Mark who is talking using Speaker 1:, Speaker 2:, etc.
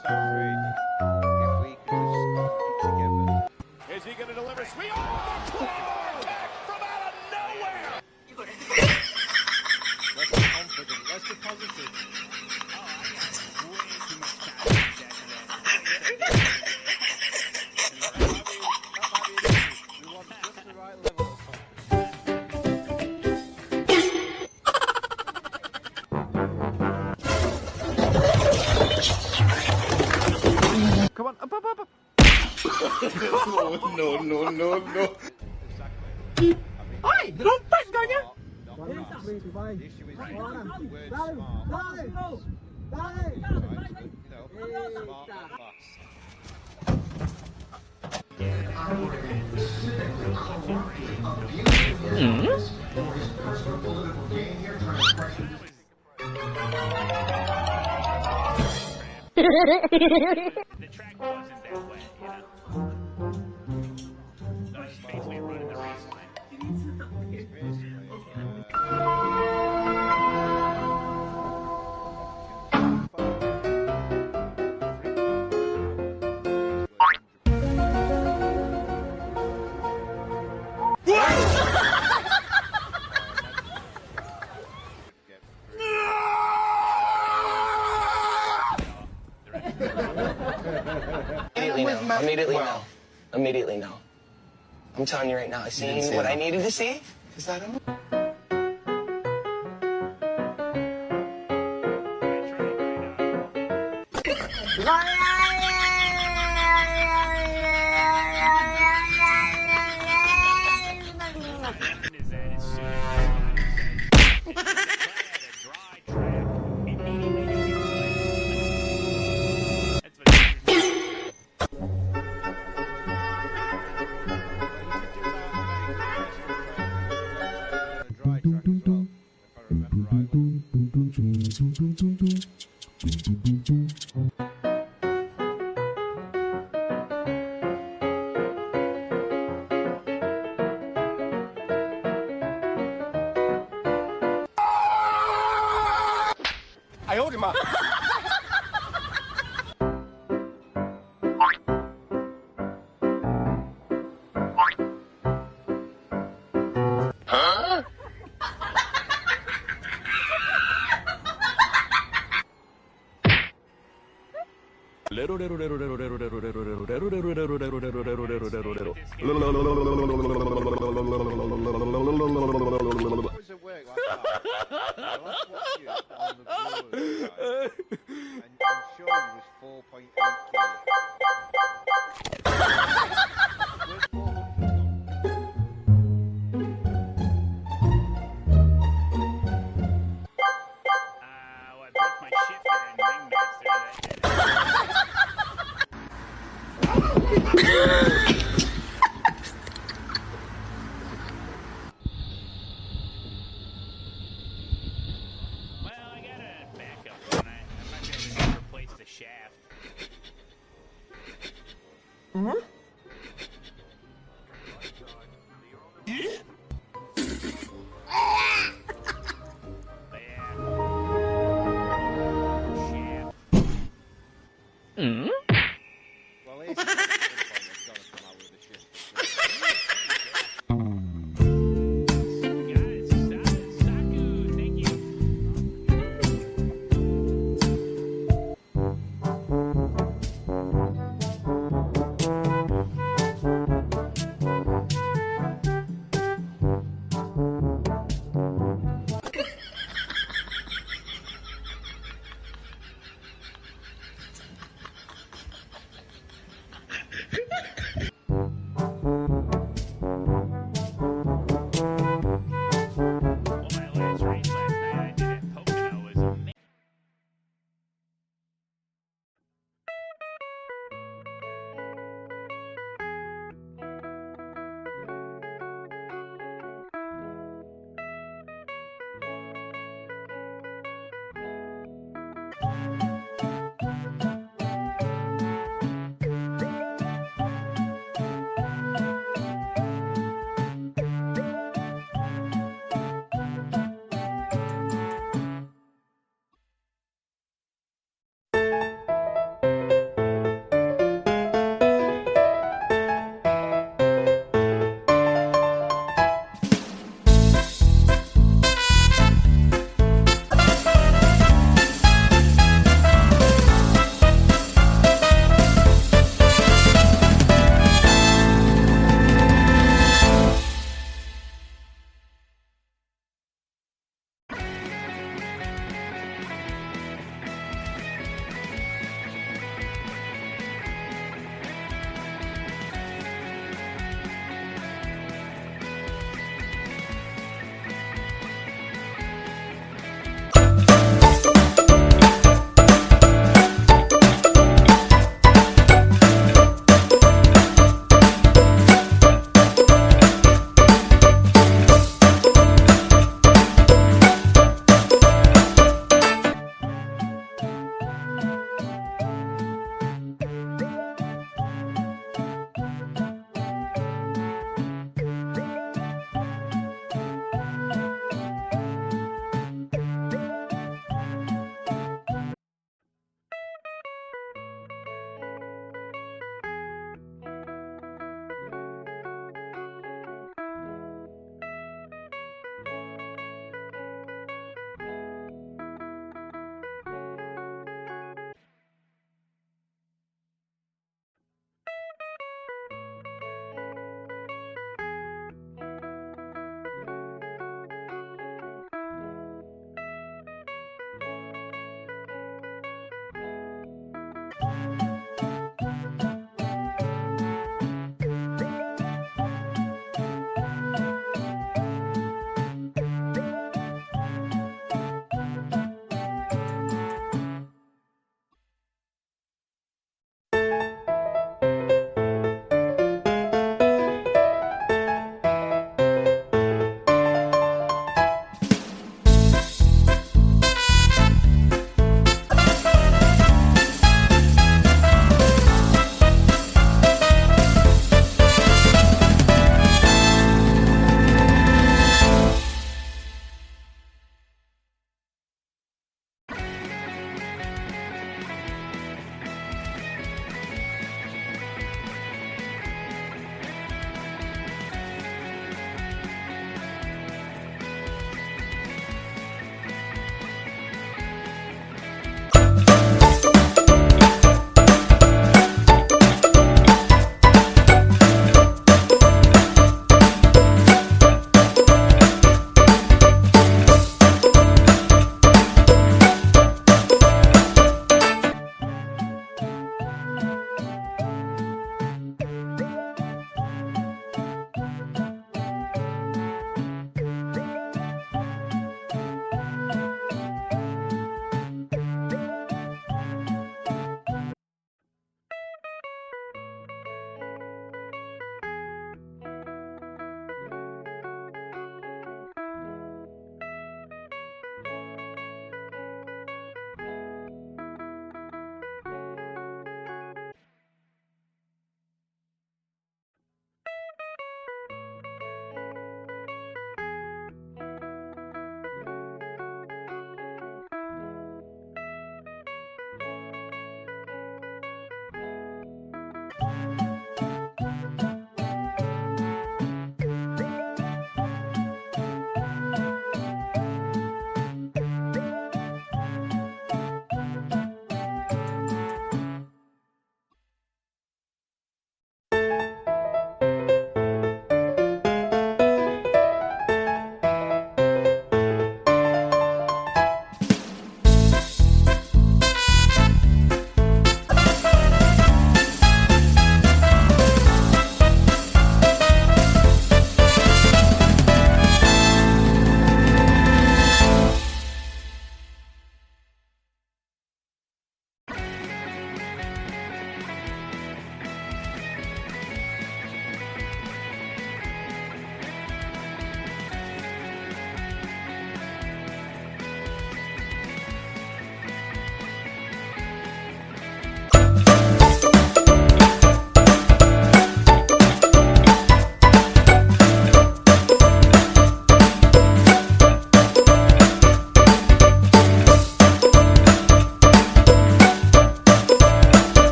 Speaker 1: starts raining, if we could just keep it together.
Speaker 2: Is he going to deliver? Sweet! Oh, the Claymore attack from out of nowhere!
Speaker 1: Let's be confident. Let's be positive.
Speaker 3: Oh, I got way too much time to check that.
Speaker 1: We want just the right level of confidence.
Speaker 2: Come on, up, up, up, up.
Speaker 1: No.
Speaker 2: Oi, rompas ganha!
Speaker 1: The issue is the word smart. Smart and fast.
Speaker 3: The track wasn't that wet, you know? So I was basically running the race line.
Speaker 4: Immediately no. I'm telling you right now, I seen what I needed to see. Is that enough?
Speaker 3: Is that as soon as I had a dry track, immediately you get slick. That's what
Speaker 1: Dry track as well, if I remember
Speaker 2: I owed him up.
Speaker 1: How does it work like that? Well, let's watch you on the viewers, right? And I'm sure it was 4.8K. Where's 400 gone?
Speaker 3: well, I broke my shifter in Ringmaster. Well, I got a backup one. I might be able to replace the shaft.
Speaker 1: Well, here's